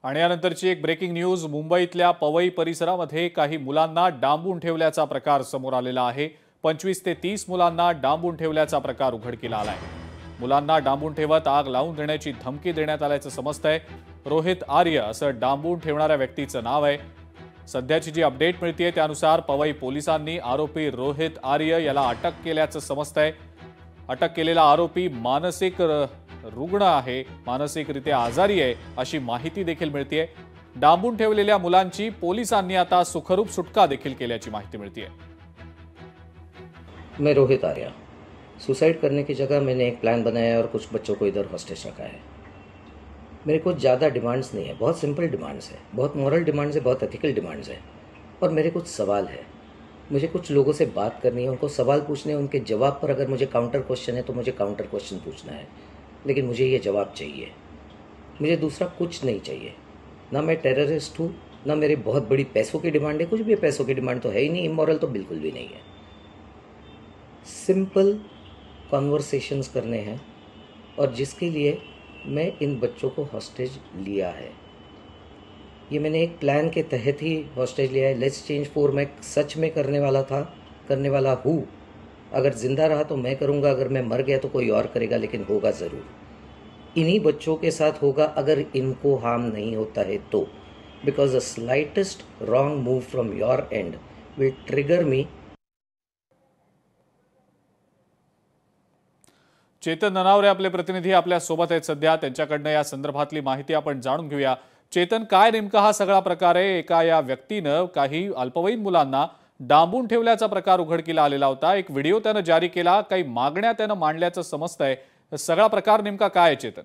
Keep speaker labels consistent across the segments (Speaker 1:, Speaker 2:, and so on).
Speaker 1: आणि यानंतरची एक breaking news. मुंबईतल्या पवई परिसरामध्ये काही मुलांना डांबून ठेवल्याचा प्रकार समोर आलेला आहे। 25 ते 30 मुलांना डांबून ठेवल्याचा प्रकार उघडकीला आलाय। मुलांना डांबून ठेवत आग लावून देण्याची धमकी देण्यात आल्याचं समजतंय। रोहित आर्य असं डांबून ठेवणाऱ्या व्यक्तीचं नाव आहे। सध्याची जी अपडेट मिळतेय त्यानुसार पवई पोलिसांनी आरोपी रोहित आर्य याला अटक केल्याचं समजतंय। अटक केलेला आरोपी मानसिक रुग्ण आहे, मानसिकरित्या आजारी आहे अशी माहिती देखील मिळतेय। डांबून ठेवलेल्या मुलांची पोलिसांनी आता सुखरूप सुटका देखील केल्याची माहिती मिळतेय।
Speaker 2: मैं रोहित आर्या। सुसाइड करने की जगह मैंने एक प्लान बनाया है और कुछ बच्चों को इधर हॉस्टेज रखा है। मेरे को ज़्यादा डिमांड्स नहीं है, बहुत सिंपल डिमांड्स है, बहुत मॉरल डिमांड्स है, बहुत एथिकल डिमांड्स है। और मेरे कुछ सवाल है, मुझे कुछ लोगों से बात करनी है, उनको सवाल पूछने हैं, उनके जवाब पर अगर मुझे काउंटर क्वेश्चन है तो मुझे काउंटर क्वेश्चन पूछना है, लेकिन मुझे ये जवाब चाहिए। मुझे दूसरा कुछ नहीं चाहिए। ना मैं टेररिस्ट हूँ, ना मेरी बहुत बड़ी पैसों की डिमांड है, कुछ भी पैसों की डिमांड तो है ही नहीं, इमोरल तो बिल्कुल भी नहीं है। सिंपल कॉन्वर्सेशंस करने हैं और जिसके लिए मैं इन बच्चों को हॉस्टेज लिया है। ये मैंने एक प्लान के तहत ही हॉस्टेज लिया है। लेट्स चेंज 4 मैं सच में करने वाला था, करने वाला हूँ। अगर जिंदा रहा तो मैं करूँगा, अगर मैं मर गया तो कोई और करेगा, लेकिन होगा ज़रूर। इन्हीं बच्चों के साथ होगा अगर इनको हार्म नहीं होता है तो। Because the slightest wrong move from your end will trigger me.
Speaker 1: Chetan Nanaware आपले प्रतिनिधी आपल्या सोबत आहेत सध्या, त्यांच्याकडनं या संदर्भातली माहिती आपण जाणून घेऊया। चेतन, काय नेमका हा सगळा प्रकार आहे? एका या व्यक्तीनं काही अल्पवयीन मुलांना डांबून ठेवल्याचा प्रकार उघडकीला आलेला होता। एक व्हिडिओ त्यानं जारी केला, काही मागण्या त्यानं मांडल्याचं समजतंय। सगळा प्रकार नेमका काय आहे चेतन?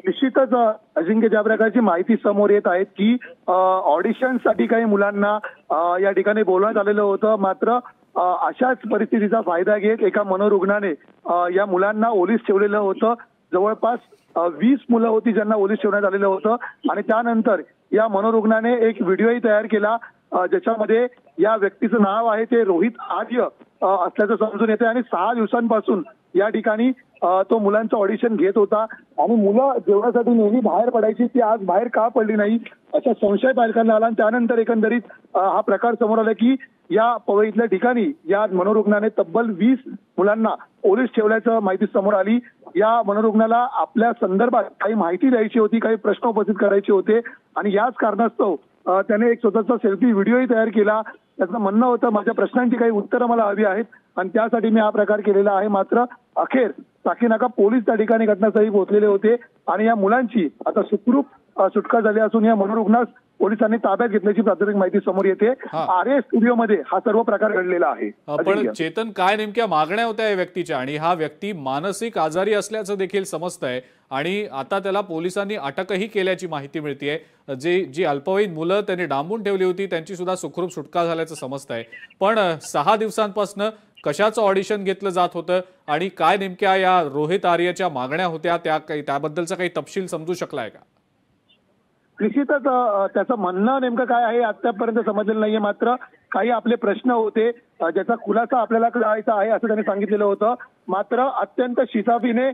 Speaker 3: निश्चितच अजिंक्य, ज्या प्रकारची माहिती समोर येत आहे की ऑडिशनसाठी काही मुलांना या ठिकाणी बोलवण्यात आलेलं होतं, मात्र अशाच परिस्थितीचा फायदा घेत एका मनोरुग्णाने या मुलांना ओलीस ठेवलेलं होतं। जवळपास 20 मुलं होती ज्यांना ओलीस ठेवण्यात आलेलं होतं आणि त्यानंतर या मनोरुग्णाने एक व्हिडिओही तयार केला ज्याच्यामध्ये या व्यक्तीचं नाव आहे ते रोहित आर्य असल्याचं समजून येते आणि 6 दिवसांपासून या ठिकाणी तो मुलांचं ऑडिशन घेत होता आणि मुलं जेवणासाठी नेहमी बाहेर पडायची, ती आज बाहेर का पडली नाही असा संशय पालकांना आला। त्यानंतर एकंदरीत हा प्रकार समोर आला की या पवईतल्या ठिकाणी या मनोरुग्णाने तब्बल 20 मुलांना ओलीस ठेवल्याचं माहिती समोर आली। या मनोरुग्णाला आपल्या संदर्भात काही माहिती द्यायची होती, काही प्रश्न उपस्थित करायचे होते आणि याच कारणास्तव त्याने एक स्वतःचा सेल्फी व्हिडिओही तयार केला। त्याचं म्हणणं होतं माझ्या प्रश्नांची काही उत्तरं मला हवी आहेत आणि त्यासाठी मी हा प्रकार केलेला आहे। मात्र अखेर साकीनाका पोलीस त्या ठिकाणी घटनास्थळी पोहोचलेले होते आणि या मुलांची आता सुखरूप सुटका झाली असून या मनोरुग्णास पोलिसांनी ताब्यात घेतल्याची प्राथमिक माहिती समोर येते। आर्य स्टुडिओमध्ये हा सर्व प्रकार घडलेला आहे।
Speaker 1: पण चेतन, काय नेमक्या मागण्या होत्या या व्यक्तीच्या? आणि हा व्यक्ती मानसिक आजारी असल्याचं देखील समजतंय आणि आता त्याला पोलिसांनी अटकही केल्याची माहिती मिळतेय। जी अल्पवयीन मुलं त्यांनी डांबून ठेवली होती त्यांची सुद्धा सुखरूप सुटका झाल्याचं समजतंय। पण 6 दिवसांपासून कशाचं ऑडिशन घेतलं जात होतं आणि काय नेमक्या या रोहित आर्यच्या मागण्या होत्या त्याबद्दलचा काही तपशील समजू शकलाय का?
Speaker 3: निश्चितच त्याचं म्हणणं नेमकं काय आहे आतापर्यंत समजलेलं नाहीये, मात्र काही आपले प्रश्न होते ज्याचा खुलासा आपल्याला करायचा आहे असं त्यांनी सांगितलेलं होतं। मात्र अत्यंत शिसाफीने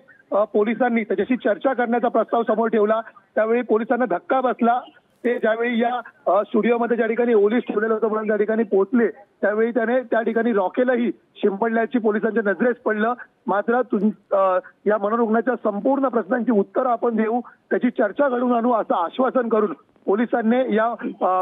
Speaker 3: पोलिसांनी त्याच्याशी चर्चा करण्याचा प्रस्ताव समोर ठेवला, त्यावेळी पोलिसांना धक्का बसला। ते ज्यावेळी या स्टुडिओमध्ये ज्या ठिकाणी ओलीस ठेवलेलं होतं म्हणून त्या ठिकाणी पोहोचले त्यावेळी त्याने त्या ठिकाणी रॉकेलही शिंपडल्याची पोलिसांच्या नजरेस पडलं। मात्र या मनोरुग्णाच्या संपूर्ण प्रश्नांची उत्तरं आपण देऊ, त्याची चर्चा घडवून आणू असं आश्वासन करून पोलिसांनी या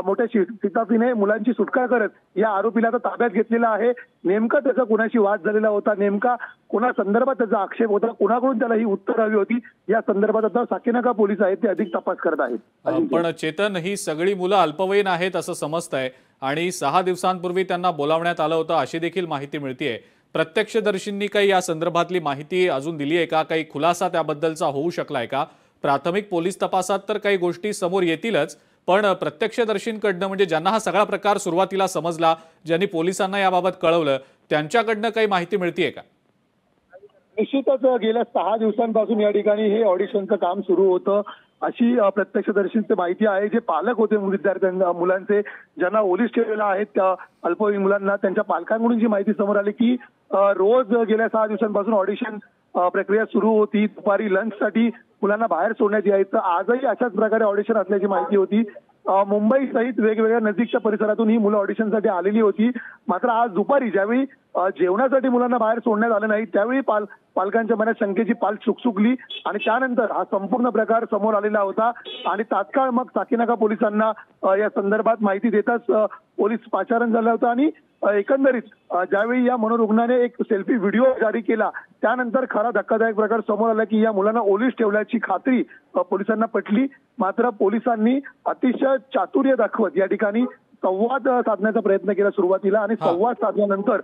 Speaker 3: मोठ्या शिताफीने मुलांची सुटका करत या आरोपीला आता ताब्यात घेतलेला आहे। नेमका त्याचा कुणाशी वाद झालेला होता, नेमका कुणा संदर्भात त्याचा आक्षेप होता, कुणाकडून त्याला ही उत्तर हवी होती, या संदर्भात आता साकीनाका पोलीस आहेत ते अधिक तपास करत आहेत।
Speaker 1: पण चेतन, ही सगळी मुलं अल्पवयीन आहेत असं समजतंय आणि 6 दिवसांपूर्वी त्यांना बोलावण्यात आलं होतं अशी देखील माहिती मिळतेय। प्रत्यक्षदर्शींनी काही या संदर्भातली माहिती अजून दिली आहे का? काही खुलासा त्याबद्दलचा होऊ शकलाय का? प्राथमिक पोलीस तपासात तर काही गोष्टी समोर येतीलच, पण प्रत्यक्षदर्शींकडनं म्हणजे ज्यांना हा सगळा प्रकार सुरुवातीला समजला, ज्यांनी पोलिसांना याबाबत कळवलं, त्यांच्याकडनं काही माहिती मिळतेय का?
Speaker 3: निश्चितच गेल्या 6 दिवसांपासून या ठिकाणी हे ऑडिशनचं काम सुरू होतं अशी प्रत्यक्षदर्शींची माहिती आहे। जे पालक होते विद्यार्थ्यांना मुलांचे ज्यांना ओलीस ठेवलेला आहेत त्या अल्पवयीन मुलांना, त्यांच्या पालकांकडून जी माहिती समोर आली की रोज गेल्या 6 दिवसांपासून ऑडिशन प्रक्रिया सुरू होती. दुपारी लंचसाठी मुलांना बाहेर सोडण्यात यायचं. आजही अशाच प्रकारे ऑडिशन असल्याची माहिती होती. मुंबई सहित वेगवेगळ्या नजीकच्या परिसरातून ही मुलं ऑडिशनसाठी आलेली होती. मात्र आज दुपारी ज्यावेळी जेवणासाठी मुलांना बाहेर सोडण्यात आलं नाही त्यावेळी पालकांच्या मनात शंकेची पाल चुकचुकली आणि त्यानंतर हा संपूर्ण प्रकार समोर आलेला होता आणि तात्काळ मग साकीनाका पोलिसांना या संदर्भात माहिती देताच पोलीस पाचारण झालं होतं आणि एकंदरीत ज्यावेळी या मनोरुग्णाने एक सेल्फी व्हिडिओ जारी केला त्यानंतर खरा धक्कादायक प्रकार समोर आला की या मुलांना ओलीस ठेवल्याची खात्री पोलिसांना पटली. मात्र पोलिसांनी अतिशय चातुर्य दाखवत या ठिकाणी संवाद साधण्याचा प्रयत्न केला सुरुवातीला आणि संवाद साधल्यानंतर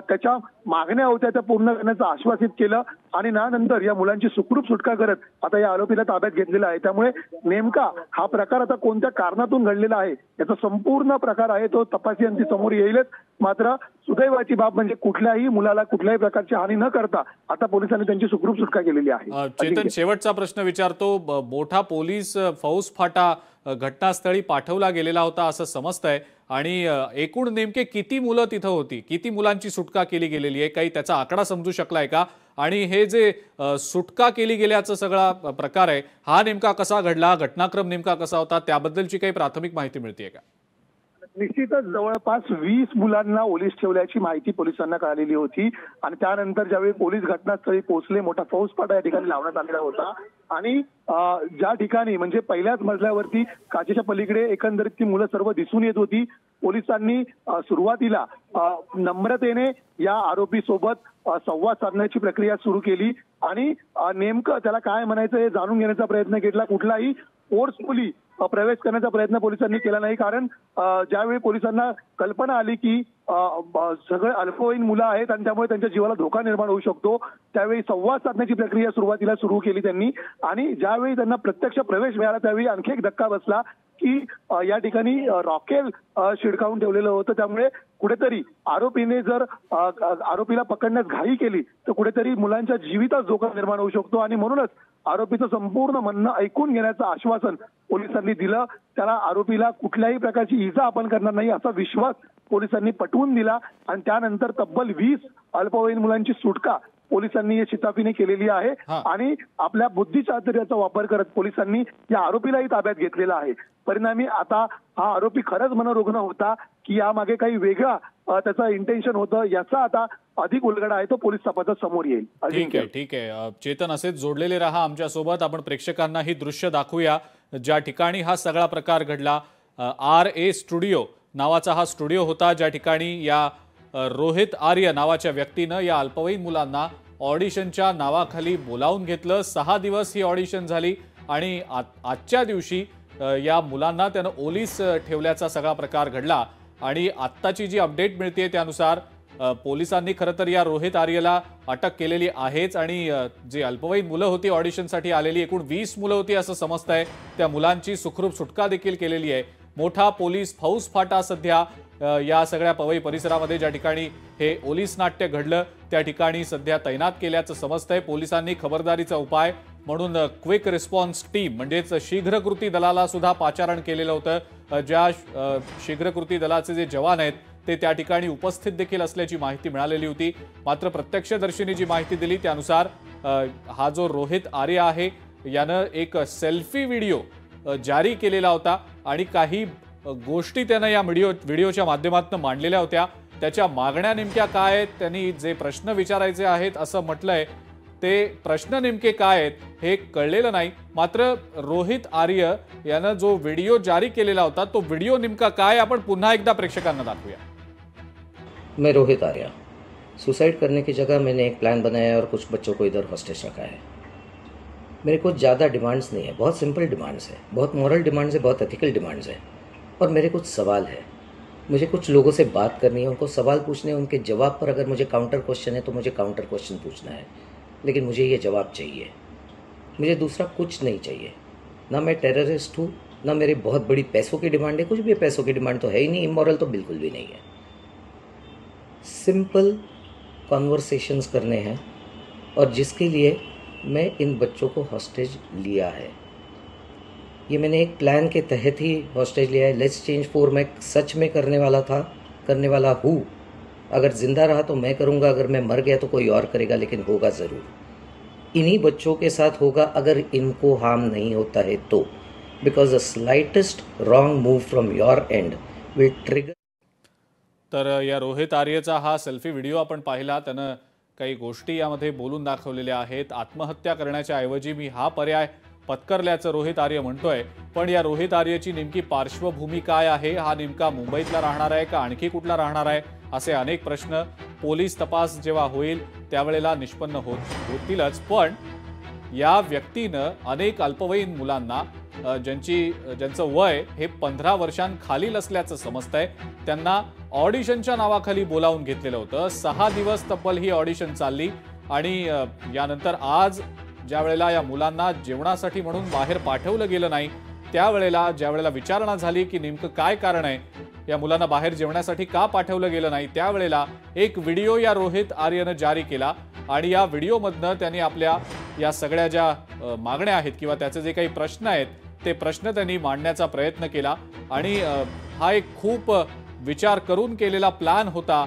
Speaker 3: त्याच्या मागण्या होत्या त्या पूर्ण करण्याचं आश्वासित केलं आणि त्यानंतर या मुलांची सुखरूप सुटका करत आता या आरोपीला ताब्यात घेतलेला आहे. त्यामुळे नेमका हा प्रकार आता कोणत्या कारणातून घडलेला आहे याचा संपूर्ण प्रकार आहे तो तपासी अंती समोर येईलच. मात्र सुदैवाची बाब म्हणजे कुठल्याही मुलाला कुठल्याही प्रकारची हानी न करता आता पोलिसांनी त्यांची सुखरूप सुटका केलेली आहे.
Speaker 1: चेतन, शेवटचा प्रश्न विचारतो. मोठा पोलीस फौजफाटा घटनास्थळी पाठवला गेलेला होता असं समजतंय आणि एकूण नेमके किती मुलं तिथं होती, किती मुलांची सुटका केली गेलेली आहे, काही त्याचा आकडा समजू शकलाय का? आणि हे जे सुटका केली गेल्याचा सगळा प्रकार आहे हा नेमका कसा घडला, घटनाक्रम नेमका कसा होता, त्याबद्दलची काही प्राथमिक माहिती मिळतेय का?
Speaker 3: निश्चितच जवळपास 20 मुलांना ओलीस ठेवल्याची माहिती पोलिसांना कळालेली होती आणि त्यानंतर ज्यावेळी पोलीस घटनास्थळी पोहोचले मोठा फौजफाटा या ठिकाणी लावण्यात आलेला होता आणि ज्या ठिकाणी म्हणजे पहिल्याच मजल्यावरती काचेच्या पलीकडे एकंदरीत ती मुलं सर्व दिसून येत होती. पोलिसांनी सुरुवातीला नम्रतेने या आरोपी सोबत संवाद साधण्याची प्रक्रिया सुरू केली आणि नेमकं त्याला काय म्हणायचं हे जाणून घेण्याचा प्रयत्न केला. कुठलाही फोर्सफुली प्रवेश करण्याचा प्रयत्न पोलिसांनी केला नाही कारण ज्यावेळी पोलिसांना कल्पना आली की सगळे अल्पवयीन मुलं आहेत आणि त्यामुळे त्यांच्या जीवाला धोका निर्माण होऊ शकतो त्यावेळी संवाद साधण्याची प्रक्रिया सुरुवातीला सुरू केली त्यांनी आणि ज्यावेळी त्यांना प्रत्यक्ष प्रवेश मिळाला त्यावेळी आणखी एक धक्का बसला की या ठिकाणी रॉकेल शिडकावून ठेवलेलं होतं. त्यामुळे कुठेतरी आरोपीने जर आरोपीला पकडण्यास घाई केली तर कुठेतरी मुलांच्या जीवितात धोका निर्माण होऊ शकतो आणि म्हणूनच आरोपीचं संपूर्ण म्हणणं ऐकून घेण्याचं आश्वासन पोलिसांनी दिलं. त्याला आरोपीला कुठल्याही प्रकारची इजा आपण करणार नाही असा विश्वास पोलिसांनी पटवून दिला आणि त्यानंतर तब्बल 20 अल्पवयीन मुलांची सुटका पोलिसांनी या शिताफीने केलेली आहे आणि आपल्या बुद्धिचातुर्याचा वापर करत पोलिसांनी या आरोपीलाही ताब्यात घेतलेला आहे. परिणामी आता हा आरोपी खरंच मनोरुग्ण होता की यामागे काही वेगळा त्याचा इंटेन्शन होतं याचा आता अधिक उलगडा आहे तो पोलीस तपासात समोर येईल.
Speaker 1: ठीक आहे चेतन, असेच जोडलेले रहा आमच्यासोबत. आपण प्रेक्षकांना ही दृश्य दाखवूया ज्या ठिकाणी हा सगळा प्रकार घडला. RA स्टुडिओ नावाचा हा स्टुडिओ होता ज्या ठिकाणी या रोहित आर्य नावाच्या व्यक्तीनं या अल्पवयीन मुलांना ऑडिशनच्या नावाखाली बोलावून घेतलं. 6 दिवस ही ऑडिशन झाली आणि आजच्या दिवशी या मुलांना त्यानं ओलीस ठेवल्याचा सगळा प्रकार घडला आणि आत्ताची जी अपडेट मिळते त्यानुसार पोलिसांनी खरं तर या रोहित आर्यला अटक केलेली आहेच आणि जे अल्पवयीन मुलं होती ऑडिशनसाठी आलेली एकूण 20 मुलं होती असं समजतंय. त्या मुलांची सुखरूप सुटका देखील केलेली आहे. मोठा पोलीस फौजफाटा सध्या या सगळ्या पवई परिसरामध्ये ज्या ठिकाणी हे ओलीस नाट्य घडलं त्या ठिकाणी सध्या तैनात केल्याचं समजतंय. पोलिसांनी खबरदारीचा उपाय म्हणून क्विक रिस्पॉन्स टीम म्हणजेच शीघ्रकृती दलाला सुद्धा पाचारण केलेलं होतं. ज्या शीघ्रकृती दलाचे जे जवान आहेत ते त्या ठिकाणी उपस्थित देखील असल्याची माहिती मिळालेली होती. मात्र प्रत्यक्षदर्शींनी जी माहिती दिली त्यानुसार हा जो रोहित आर्य आहे यानं एक सेल्फी व्हिडिओ जारी केलेला होता आणि काही गोष्टी त्यानं या व्हिडिओच्या माध्यमातून मांडलेल्या होत्या. त्याच्या मागण्या नेमक्या काय आहेत, त्यांनी जे प्रश्न विचारायचे आहेत असं म्हटलंय ते प्रश्न नेमके काय आहेत हे कळलेलं नाही. मात्र रोहित आर्य यानं जो व्हिडिओ जारी केलेला होता तो व्हिडिओ नेमका काय आपण पुन्हा एकदा प्रेक्षकांना दाखवूया.
Speaker 2: मैं रोहित आर्य, सुसाइड करने की जगह मैंने एक प्लान बनाया और कुछ बच्चों को इधर हॉस्टेज रखा है. मेरे को ज़्यादा डिमांड्स नहीं है, बहुत सिंपल डिमांड्स है, बहुत मॉरल डिमांड्स है, बहुत एथिकल डिमांड्स है और मेरे कुछ सवाल है. मुझे कुछ लोगों से बात करनी है, उनको सवाल पूछने, उनके जवाब पर अगर मुझे काउंटर क्वेश्चन है तो मुझे काउंटर क्वेश्चन पूछना है. लेकिन मुझे ये जवाब चाहिए, मुझे दूसरा कुछ नहीं चाहिए. ना मैं टेररिस्ट हूँ, ना मेरी बहुत बड़ी पैसों की डिमांड है. कुछ भी पैसों की डिमांड तो है ही नहीं, इमोरल तो बिल्कुल भी नहीं है. सिंपल कॉन्वर्सेशंस करने हैं और जिसके लिए मैं इन बच्चों को हॉस्टेज लिया है. ये मैंने एक प्लान के तहत ही हॉस्टेज लिया है. लेट्स चेंज 4 मैं सच में करने वाला हूँ. अगर ज़िंदा रहा तो मैं करूँगा, अगर मैं मर गया तो कोई और करेगा, लेकिन होगा ज़रूर. इन्हीं बच्चों के साथ होगा अगर इनको हार्म नहीं होता है तो, because the slightest wrong move from your end will trigger.
Speaker 1: तर या रोहित आर्यचा हा सेल्फी व्हिडिओ आपण पाहिला. त्यानं काही गोष्टी यामध्ये बोलून दाखवलेल्या आहेत. आत्महत्या करण्याच्या ऐवजी मी हा पर्याय पत्करल्याचं रोहित आर्य म्हणतोय. पण या रोहित आर्यची नेमकी पार्श्वभूमी काय आहे, हा नेमका मुंबईतला राहणार आहे का आणखी कुठला राहणार आहे, असे अनेक प्रश्न पोलीस तपास जेव्हा होईल त्यावेळेला निष्पन्न होतीलच. पण या व्यक्तीनं अनेक अल्पवयीन मुलांना ज्यांचं वय हे 15 वर्षांखालील असल्याचं समजतंय, त्यांना ऑडिशनच्या नावाखाली बोलावून घेतलेलं होतं. 6 दिवस तब्बल ही ऑडिशन चालली आणि यानंतर आज ज्या वेळेला या मुलांना जेवणासाठी म्हणून बाहेर पाठवलं गेलं नाही, त्यावेळेला ज्या वेळेला विचारणा झाली की नेमकं काय कारण आहे, या मुलांना बाहेर जेवण्यासाठी का पाठवलं गेलं नाही, त्यावेळेला एक व्हिडिओ या रोहित आर्यनं जारी केला आणि या व्हिडिओमधनं त्यांनी आपल्या या सगळ्या ज्या मागण्या आहेत किंवा त्याचे जे काही प्रश्न आहेत ते प्रश्न त्यांनी मांडण्याचा प्रयत्न केला. आणि हा एक खूप विचार करून केलेला प्लॅन होता,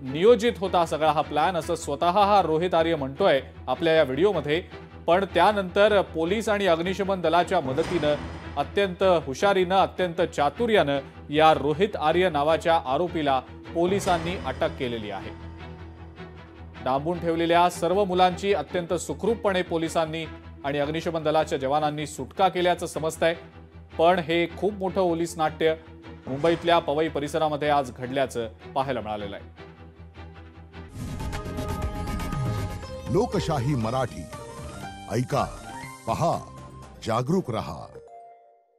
Speaker 1: नियोजित होता सगळा हा प्लॅन, असं स्वतः हा रोहित आर्य म्हणतोय आपल्या या व्हिडिओमध्ये. पण त्यानंतर पोलीस आणि अग्निशमन दलाच्या मदतीनं अत्यंत हुशारीनं, अत्यंत चातुर्यानं या रोहित आर्य नावाच्या आरोपीला पोलिसांनी अटक केलेली आहे. डांबून ठेवलेल्या सर्व मुलांची अत्यंत सुखरूपपणे पोलिसांनी आणि अग्निशमन दलाच्या जवानांनी सुटका केल्याचं समजतंय. पण हे खूप मोठं पोलीस नाट्य मुंबईतल्या पवई परिसरामध्ये आज घडल्याचं पाहायला मिळालेलं आहे.
Speaker 4: लोकशाही मराठी ऐका, पहा, जागरूक रहा.